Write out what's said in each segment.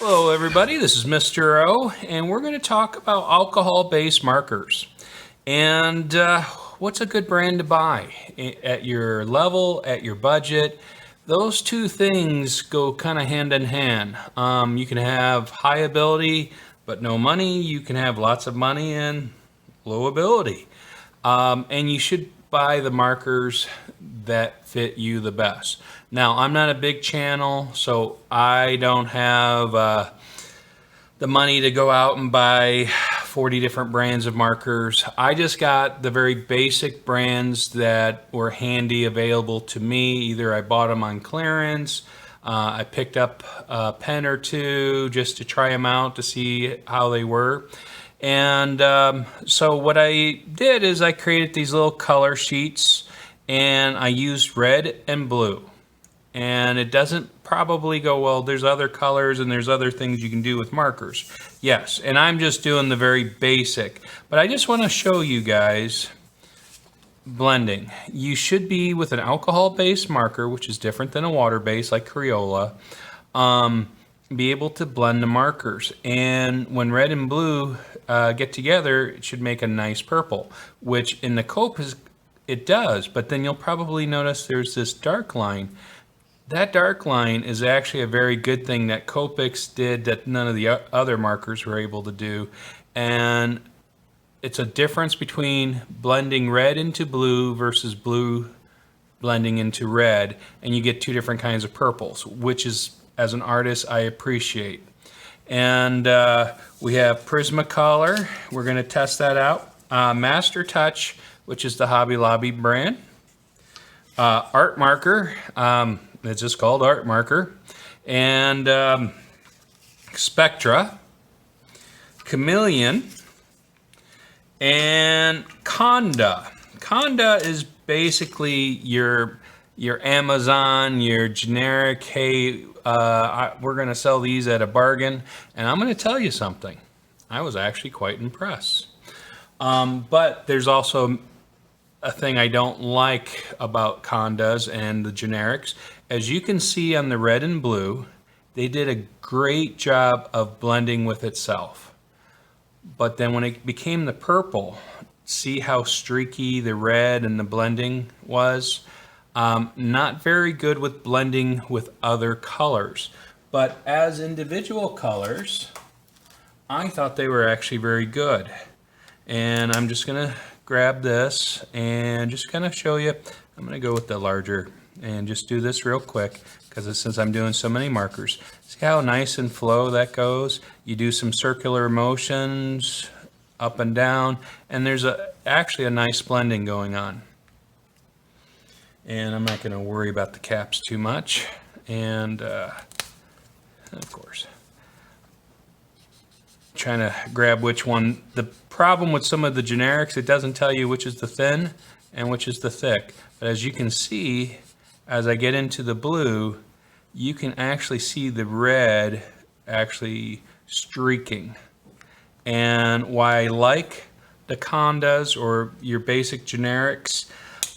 Hello everybody, this is Mr. O, and we're going to talk about alcohol-based markers. And what's a good brand to buy at your level, at your budget? Those two things go kind of hand in hand. You can have high ability but no money. You can have lots of money and low ability. And you should buy the markers that fit you the best. Now, I'm not a big channel, so I don't have the money to go out and buy 40 different brands of markers. I just got the very basic brands that were handy available to me. Either I bought them on clearance, I picked up a pen or two just to try them out to see how they were. And so what I did is I created these little color sheets, and I used red and blue. And it doesn't probably go, well, there's other colors and there's other things you can do with markers. Yes, and I'm just doing the very basic. But I just want to show you guys blending. You should be with an alcohol-based marker, which is different than a water-based like Crayola, be able to blend the markers. And when red and blue get together, it should make a nice purple, which in the Copics it does. But then you'll probably notice there's this dark line. That dark line is actually a very good thing that Copics did that none of the other markers were able to do. And it's a difference between blending red into blue versus blue blending into red, and you get two different kinds of purples, which is, as an artist, I appreciate. And we have Prismacolor. We're going to test that out. Master Touch, which is the Hobby Lobby brand. Art Marker. It's just called Art Marker. And Spectra, Chameleon, and Conda. Conda is basically your Amazon, your generic, hey, we're going to sell these at a bargain. And I'm going to tell you something. I was actually quite impressed. But there's also a thing I don't like about Condas and the generics. As you can see on the red and blue, they did a great job of blending with itself. But then when it became the purple, see how streaky the red and the blending was? Not very good with blending with other colors. But as individual colors, I thought they were actually very good. And I'm just going to grab this and just kind of show you. I'm going to go with the larger and just do this real quick because since I'm doing so many markers. See how nice and flow that goes? You do some circular motions up and down, and there's actually a nice blending going on. And I'm not going to worry about the caps too much. And of course, trying to grab which one. The problem with some of the generics, it doesn't tell you which is the thin and which is the thick. But as you can see, as I get into the blue, you can actually see the red actually streaking. And why I like the Condas or your basic generics,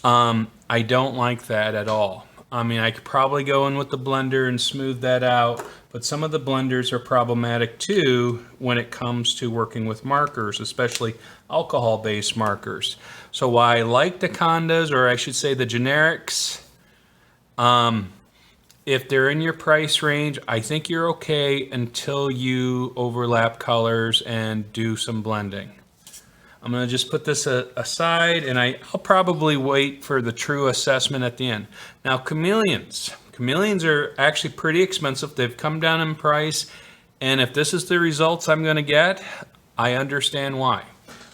I don't like that at all. I mean, I could probably go in with the blender and smooth that out, but some of the blenders are problematic too when it comes to working with markers, especially alcohol-based markers. So why I like the Condas, or I should say the generics, if they're in your price range, I think you're okay until you overlap colors and do some blending. I'm going to just put this aside, and I'll probably wait for the true assessment at the end. Now, Chameleons. Chameleons are actually pretty expensive. They've come down in price, and if this is the results I'm going to get, I understand why.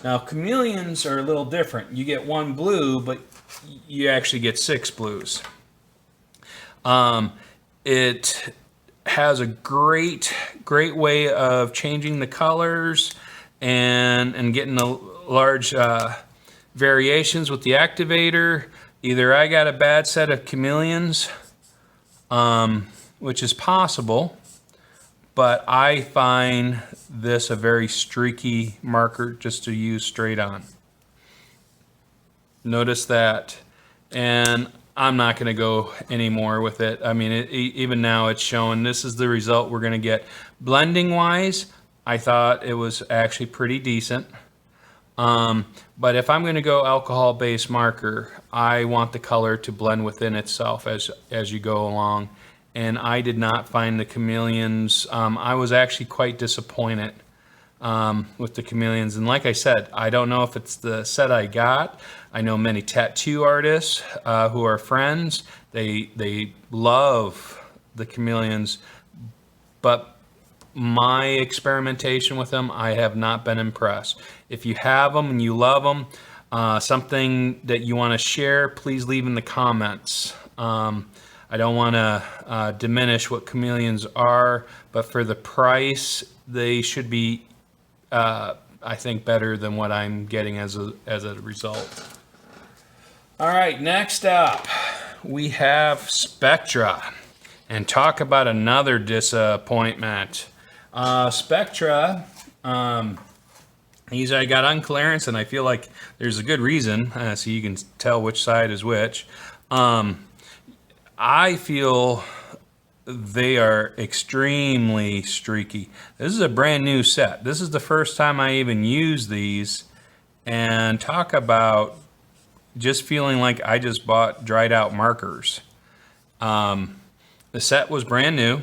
Now, Chameleons are a little different. You get one blue, but you actually get 6 blues. It has a great way of changing the colors and getting the large variations with the activator. Either I got a bad set of Chameleons, which is possible, but I find this a very streaky marker just to use straight on. Notice that. And I'm not going to go anymore with it. I mean, even now it's showing this is the result we're going to get. Blending wise, I thought it was actually pretty decent. But if I'm going to go alcohol-based marker, I want the color to blend within itself as you go along. And I did not find the Chameleons. I was actually quite disappointed with the Chameleons. And like I said, I don't know if it's the set I got. I know many tattoo artists who are friends. They love the Chameleons, but my experimentation with them, I have not been impressed. If you have them and you love them, something that you want to share, please leave in the comments. I don't want to diminish what Chameleons are, but for the price, they should be, I think, better than what I'm getting as a result. All right, next up, we have Spectra. And talk about another disappointment. Spectra, these I got on clearance, and I feel like there's a good reason, so you can tell which side is which. I feel they are extremely streaky. This is a brand new set. This is the first time I even used these, and talk about just feeling like I just bought dried out markers. The set was brand new.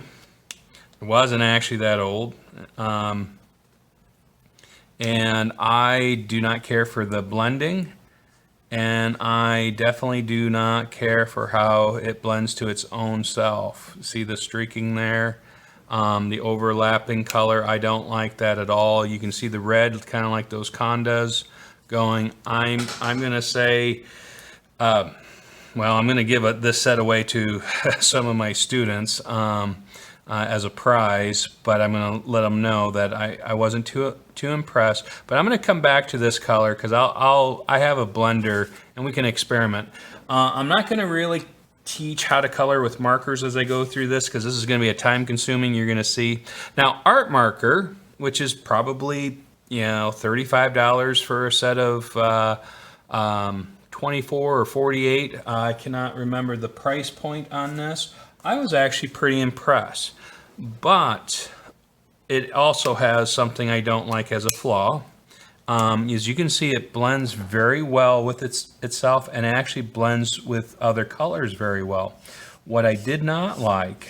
It wasn't actually that old. And I do not care for the blending, and I definitely do not care for how it blends to its own self. See the streaking there? The overlapping color, I don't like that at all. You can see the red, kind of like those condas going. I'm gonna say, well, I'm gonna give this set away to some of my students as a prize, but I'm gonna let them know that I wasn't too impressed. But I'm gonna come back to this color because I have a blender and we can experiment. I'm not gonna really teach how to color with markers as I go through this because this is gonna be a time consuming. You're gonna see now art marker, which is probably $35 for a set of 24 or 48. I cannot remember the price point on this. I was actually pretty impressed, but it also has something I don't like as a flaw. As you can see, it blends very well with itself and actually blends with other colors very well. What I did not like,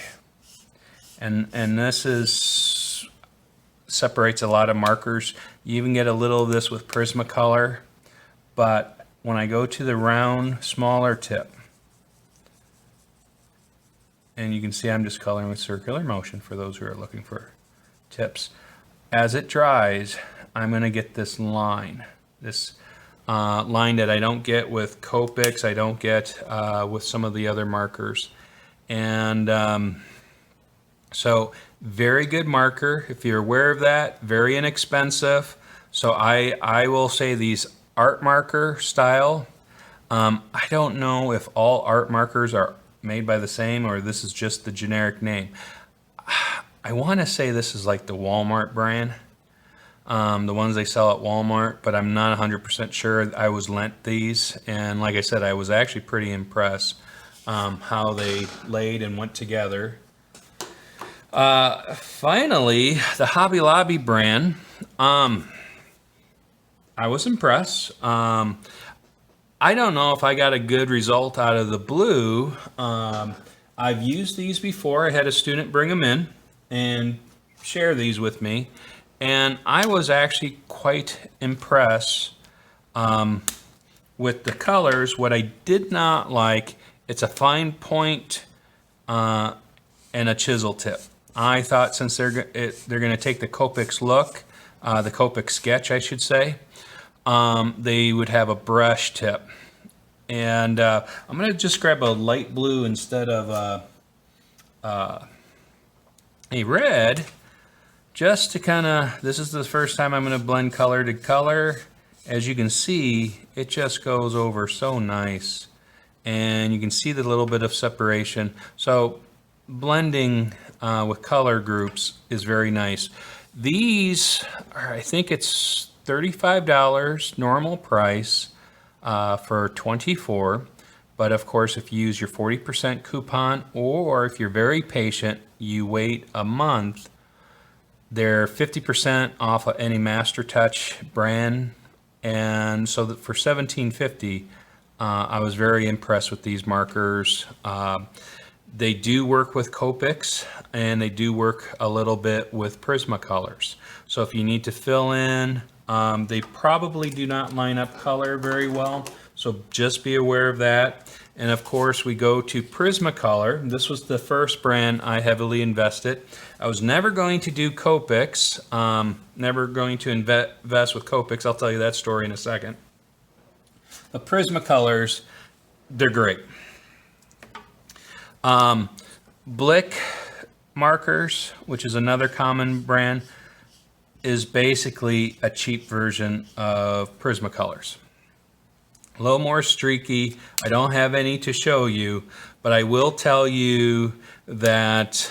and this separates a lot of markers. You even get a little of this with Prismacolor, but when I go to the round, smaller tip, and you can see I'm just coloring with circular motion for those who are looking for tips. As it dries, I'm going to get this line. This line that I don't get with Copics, I don't get with some of the other markers. And so very good marker, if you're aware of that, very inexpensive. So I will say these art marker style. I don't know if all art markers are made by the same or this is just the generic name. I want to say this is like the Walmart brand, the ones they sell at Walmart, but I'm not 100% sure. I was lent these, and like I said, I was actually pretty impressed how they laid and went together. Finally, the Hobby Lobby brand. I was impressed. I don't know if I got a good result out of the blue. I've used these before. I had a student bring them in and share these with me, and I was actually quite impressed with the colors. What I did not like, it's a fine point and a chisel tip. I thought since they're going to take the Copics look, the Copic sketch, I should say, they would have a brush tip. And I'm going to just grab a light blue instead of a red, just to kind of, this is the first time I'm going to blend color to color. As you can see, it just goes over so nice. And you can see the little bit of separation. So blending with color groups is very nice. These are, I think it's $35 normal price for 24. But of course, if you use your 40% coupon, or if you're very patient, you wait a month, they're 50% off of any Master Touch brand. And so that for $17.50, I was very impressed with these markers. They do work with Copics, and they do work a little bit with Prismacolors. So if you need to fill in, they probably do not line up color very well. So just be aware of that. And of course, we go to Prismacolor. This was the first brand I heavily invested. I was never going to do Copics, never going to invest with Copics. I'll tell you that story in a second. The Prismacolors, they're great. Blick markers, which is another common brand, is basically a cheap version of Prismacolors. A little more streaky. I don't have any to show you, but I will tell you that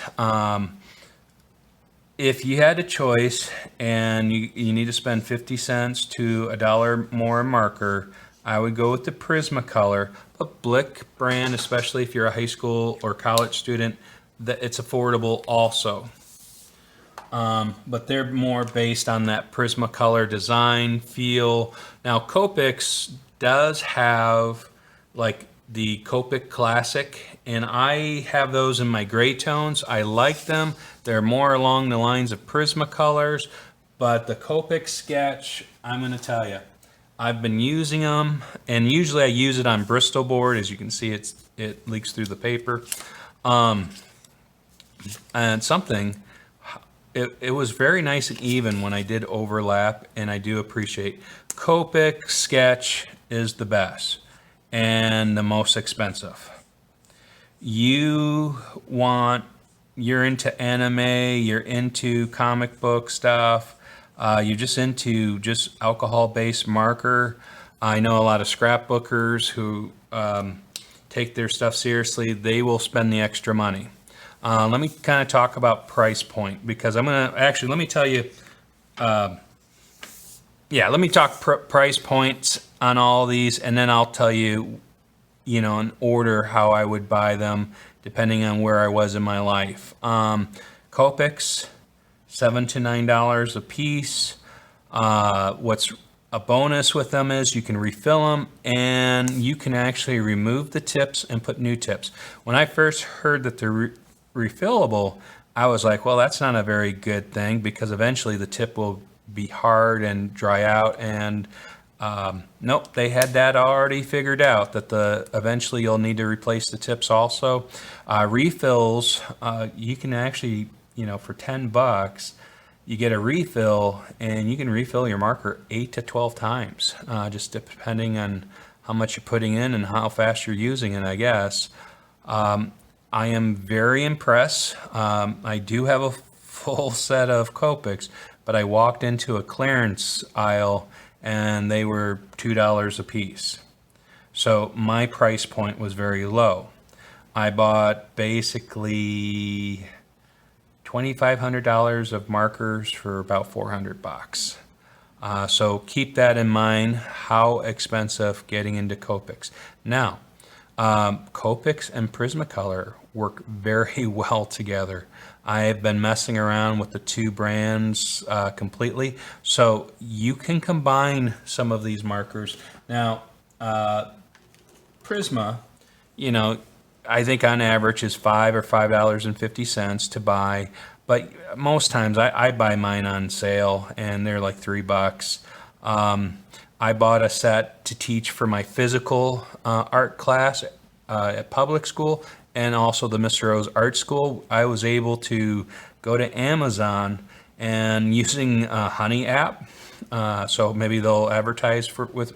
if you had a choice and you need to spend 50 cents to $1 more a marker, I would go with the Prismacolor. But Blick brand, especially if you're a high school or college student, that it's affordable also. But they're more based on that Prismacolor design feel. Now Copics does have like the Copic Classic, and I have those in my gray tones. I like them. They're more along the lines of Prismacolors, but the Copic Sketch, I'm going to tell you, I've been using them, and usually I use it on Bristol board. As you can see, it leaks through the paper. And it was very nice and even when I did overlap, and I do appreciate. Copic Sketch is the best and the most expensive. You're into anime, you're into comic book stuff, you're just into just alcohol-based marker. I know a lot of scrapbookers who take their stuff seriously. They will spend the extra money. Let me kind of talk about price point, because I'm going to actually, let me tell you, let me talk price points on all these, and then I'll tell you, in order how I would buy them depending on where I was in my life. Copics, $7 to $9 a piece. What's a bonus with them is you can refill them, and you can actually remove the tips and put new tips. When I first heard that they're refillable, I was like, well, that's not a very good thing, because eventually the tip will be hard and dry out, and nope, they had that already figured out, that eventually you'll need to replace the tips also. Refills, you can actually, for $10, you get a refill, and you can refill your marker 8 to 12 times, just depending on how much you're putting in and how fast you're using it, I guess. I am very impressed. I do have a full set of Copics, but I walked into a clearance aisle and they were $2 a piece. So my price point was very low. I bought basically $2,500 of markers for about $400. So keep that in mind, how expensive getting into Copics. Now, Copics and Prismacolor work very well together. I have been messing around with the two brands completely, so you can combine some of these markers. Now, Prisma, I think on average is $5 or $5.50 to buy, but most times I buy mine on sale, and they're like $3. I bought a set to teach for my physical art class at public school, and also the Mr. O's art school. I was able to go to Amazon and using a Honey app, so maybe they'll advertise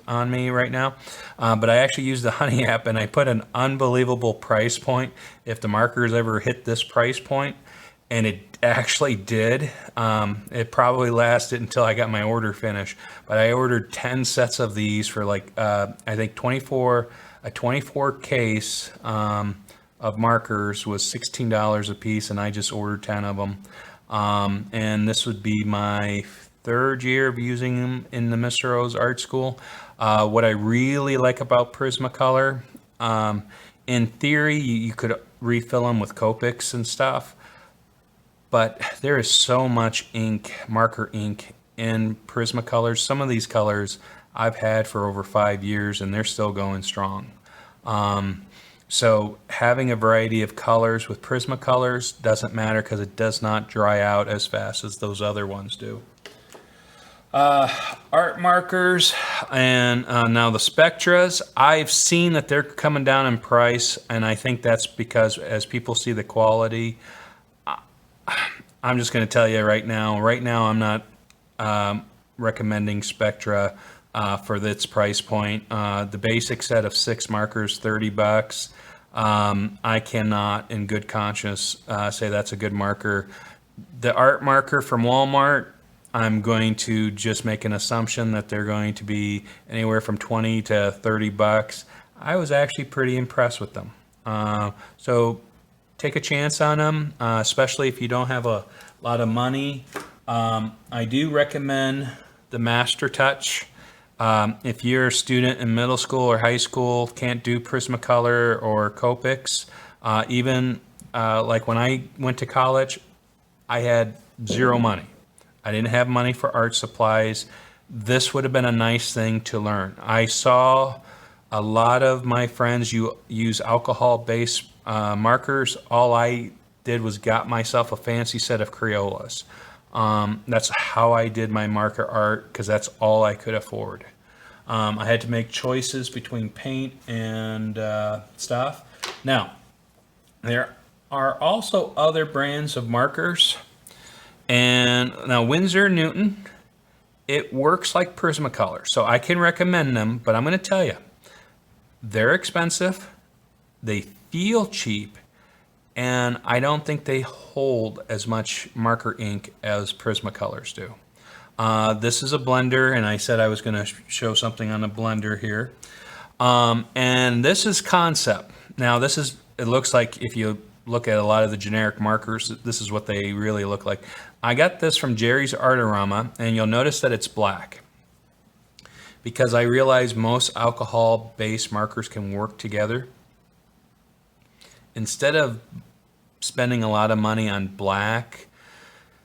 on me right now, but I actually used the Honey app, and I put an unbelievable price point if the markers ever hit this price point, and it actually did. It probably lasted until I got my order finished, but I ordered 10 sets of these for I think 24 case of markers was $16 a piece, and I just ordered 10 of them. And this would be my third year of using them in the Mr. O's art school. What I really like about Prismacolor In theory, you could refill them with Copics and stuff, but there is so much ink, marker ink in Prismacolors. Some of these colors I've had for over 5 years and they're still going strong. So having a variety of colors with Prismacolors doesn't matter because it does not dry out as fast as those other ones do. Art markers and now the Spectras, I've seen that they're coming down in price, and I think that's because as people see the quality, I'm just going to tell you right now I'm not recommending Spectra for its price point. The basic set of 6 markers, $30. I cannot in good conscience say that's a good marker. The art marker from Walmart, I'm going to just make an assumption that they're going to be anywhere from 20 to 30 bucks. I was actually pretty impressed with them. So take a chance on them, especially if you don't have a lot of money. I do recommend the Master Touch. If you're a student in middle school or high school, can't do Prismacolor or Copics, even like when I went to college, I had zero money. I didn't have money for art supplies. This would have been a nice thing to learn. I saw a lot of my friends use alcohol-based markers. All I did was got myself a fancy set of Crayolas. That's how I did my marker art because that's all I could afford. I had to make choices between paint and stuff. Now, there are also other brands of markers. And now Winsor & Newton, it works like Prismacolor. So I can recommend them, but I'm going to tell you, they're expensive, they feel cheap, and I don't think they hold as much marker ink as Prismacolors do. This is a blender, and I said I was going to show something on a blender here. And this is Concept. Now it looks like if you look at a lot of the generic markers, this is what they really look like. I got this from Jerry's Artorama, and you'll notice that it's black because I realize most alcohol-based markers can work together. Instead of spending a lot of money on black,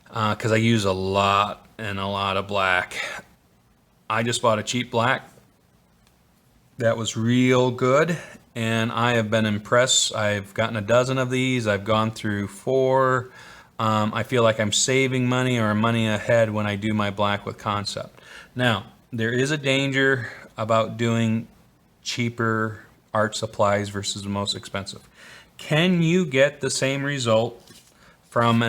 because I use a lot of black, I just bought a cheap black that was real good, and I have been impressed. I've gotten a dozen of these. I've gone through 4. I feel like I'm saving money or money ahead when I do my black with Concept. Now, there is a danger about doing cheaper art supplies versus the most expensive. Can you get the same result from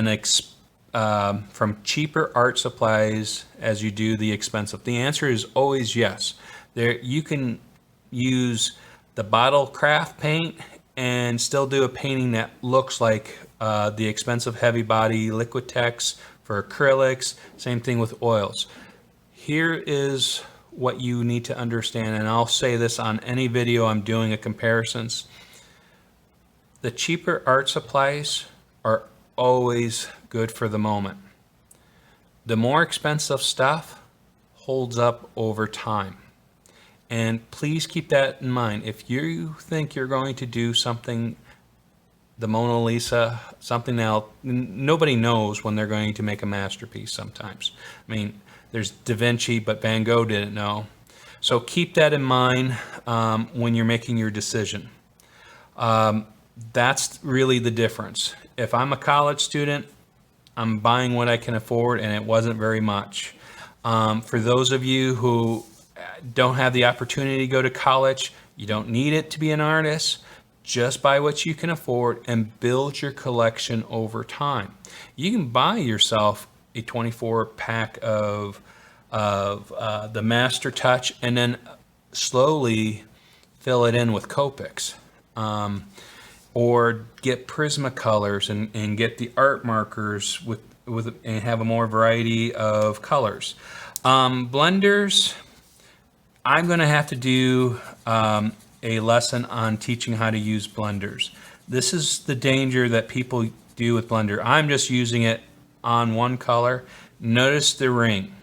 from cheaper art supplies as you do the expensive? The answer is always yes. You can use the bottle craft paint and still do a painting that looks like the expensive heavy body Liquitex for acrylics. Same thing with oils. Here is what you need to understand, and I'll say this on any video I'm doing a comparisons. The cheaper art supplies are always good for the moment. The more expensive stuff holds up over time. And please keep that in mind. If you think you're going to do something, the Mona Lisa, something else, nobody knows when they're going to make a masterpiece sometimes. I mean, there's Da Vinci, but Van Gogh didn't know. So keep that in mind when you're making your decision. That's really the difference. If I'm a college student, I'm buying what I can afford, and it wasn't very much. For those of you who don't have the opportunity to go to college, you don't need it to be an artist. Just buy what you can afford and build your collection over time. You can buy yourself a 24 pack of the Master Touch and then slowly fill it in with Copics. Or get Prismacolors and get the art markers and have a more variety of colors. Blenders, I'm going to have to do a lesson on teaching how to use blenders. This is the danger that people do with blender. I'm just using it on one color. Notice the ring,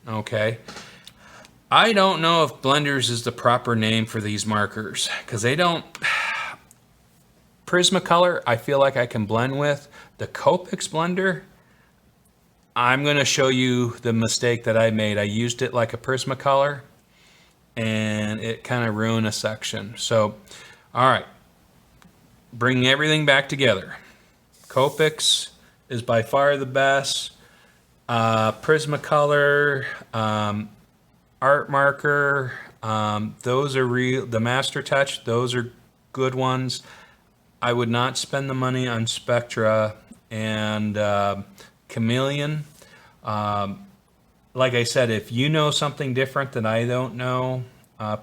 okay? I don't know if blenders is the proper name for these markers because they don't Prismacolor, I feel like I can blend with. The Copics blender, I'm going to show you the mistake that I made. I used it like a Prismacolor, and it kind of ruined a section. So, all right, bringing everything back together. Copics is by far the best. Prismacolor, Art Marker, those are real. The Master Touch, those are good ones. I would not spend the money on Spectra and Chameleon. Like I said, if you know something different that I don't know,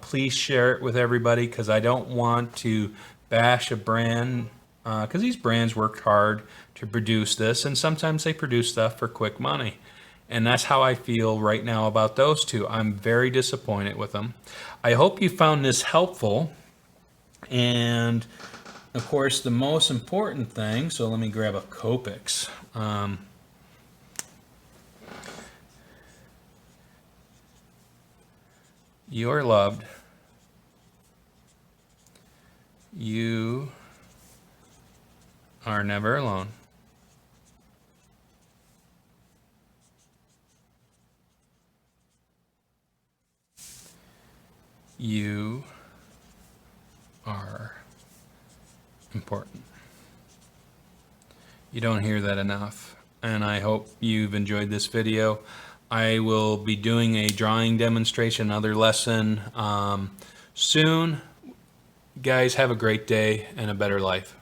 please share it with everybody, because I don't want to bash a brand, because these brands worked hard to produce this, and sometimes they produce stuff for quick money. And that's how I feel right now about those two. I'm very disappointed with them. I hope you found this helpful. And of course, the most important thing, so let me grab a Copics. You're loved. You are never alone. You are important. You don't hear that enough, and I hope you've enjoyed this video. I will be doing a drawing demonstration, another lesson soon. Guys, have a great day and a better life.